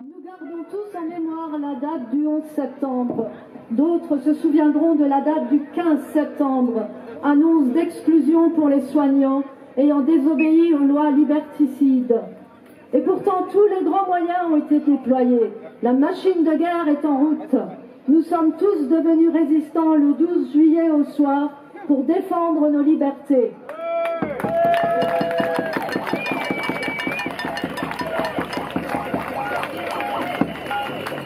Nous gardons tous en mémoire la date du 11 septembre. D'autres se souviendront de la date du 15 septembre, annonce d'exclusion pour les soignants ayant désobéi aux lois liberticides. Et pourtant, tous les grands moyens ont été déployés. La machine de guerre est en route. Nous sommes tous devenus résistants le 12 juillet au soir pour défendre nos libertés.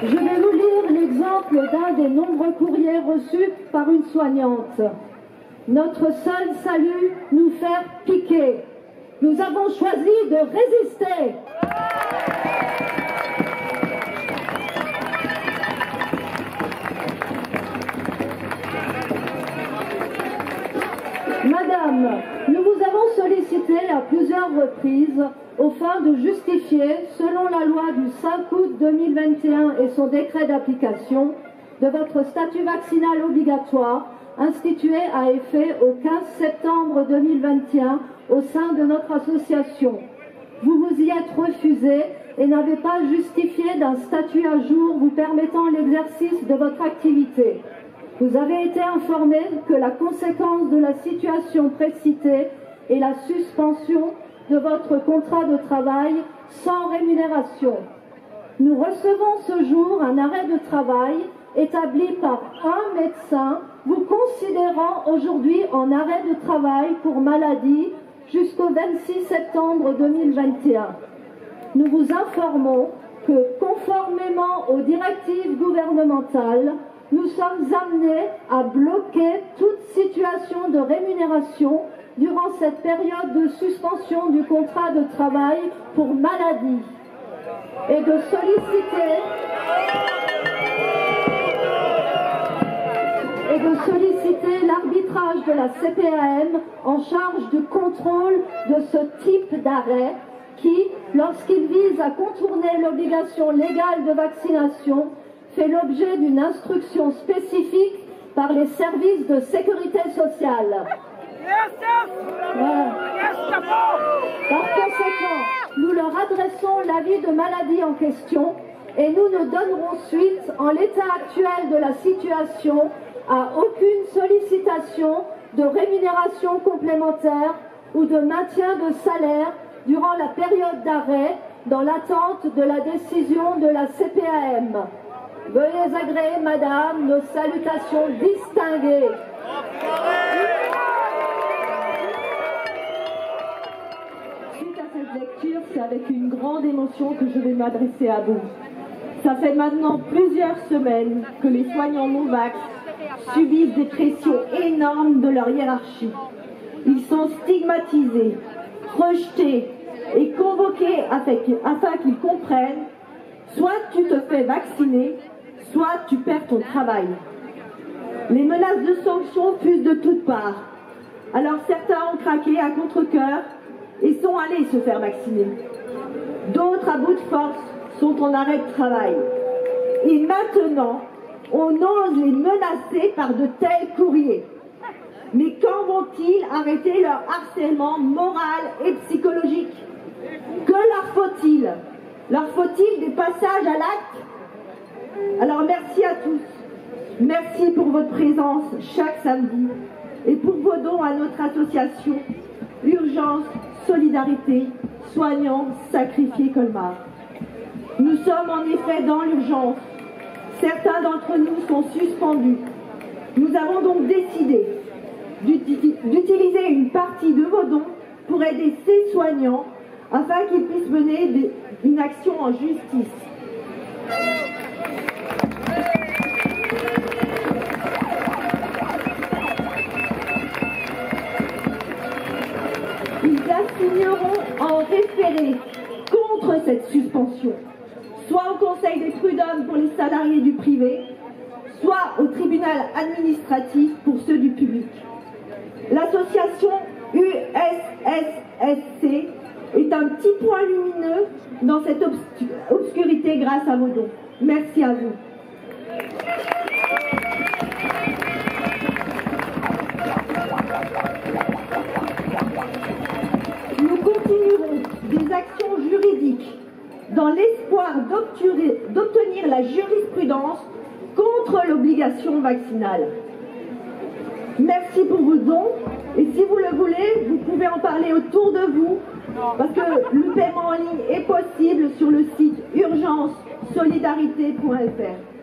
Je vais vous lire l'exemple d'un des nombreux courriers reçus par une soignante. Notre seul salut, nous faire piquer. Nous avons choisi de résister. Madame, nous vous avons sollicité à plusieurs reprises aux fins de justifier, selon la loi du 5 août 2021 et son décret d'application, de votre statut vaccinal obligatoire institué à effet au 15 septembre 2021 au sein de notre association. Vous vous y êtes refusé et n'avez pas justifié d'un statut à jour vous permettant l'exercice de votre activité. Vous avez été informé que la conséquence de la situation précitée est la suspension de votre contrat de travail sans rémunération. Nous recevons ce jour un arrêt de travail établi par un médecin vous considérant aujourd'hui en arrêt de travail pour maladie jusqu'au 26 septembre 2021. Nous vous informons que, conformément aux directives gouvernementales, nous sommes amenés à bloquer toute situation de rémunération durant cette période de suspension du contrat de travail pour maladie et de solliciter l'arbitrage de la CPAM en charge du contrôle de ce type d'arrêt qui, lorsqu'il vise à contourner l'obligation légale de vaccination, fait l'objet d'une instruction spécifique par les services de sécurité sociale. Par conséquent, nous leur adressons l'avis de maladie en question et nous ne donnerons suite, en l'état actuel de la situation, à aucune sollicitation de rémunération complémentaire ou de maintien de salaire durant la période d'arrêt dans l'attente de la décision de la CPAM. Veuillez agréer, Madame, nos salutations distinguées. Suite à cette lecture, c'est avec une grande émotion que je vais m'adresser à vous. Ça fait maintenant plusieurs semaines que les soignants non-vax subissent des pressions énormes de leur hiérarchie. Ils sont stigmatisés, rejetés et convoqués afin qu'ils comprennent soit tu te fais vacciner, soit tu perds ton travail. Les menaces de sanctions fusent de toutes parts. Alors certains ont craqué à contre-cœur et sont allés se faire vacciner. D'autres, à bout de force, sont en arrêt de travail. Et maintenant, on ose les menacer par de tels courriers. Mais quand vont-ils arrêter leur harcèlement moral et psychologique? Que leur faut-il? Leur faut-il des passages à l'acte? Alors merci à tous. Merci pour votre présence chaque samedi et pour vos dons à notre association Urgence, Solidarité, Soignants, Sacrifiés Colmar. Nous sommes en effet dans l'urgence. Certains d'entre nous sont suspendus. Nous avons donc décidé d'utiliser une partie de vos dons pour aider ces soignants afin qu'ils puissent mener une action en justice. Ils assigneront en référé contre cette suspension, soit au Conseil des prud'hommes pour les salariés du privé, soit au tribunal administratif pour ceux du public. L'association USSSC est un petit point lumineux dans cette obscurité grâce à vos dons. Merci à vous. Nous continuerons des actions juridiques dans l'espoir d'obturer rétablir la jurisprudence contre l'obligation vaccinale. Merci pour vos dons et si vous le voulez, vous pouvez en parler autour de vous parce que le paiement en ligne est possible sur le site urgencesolidarité.fr.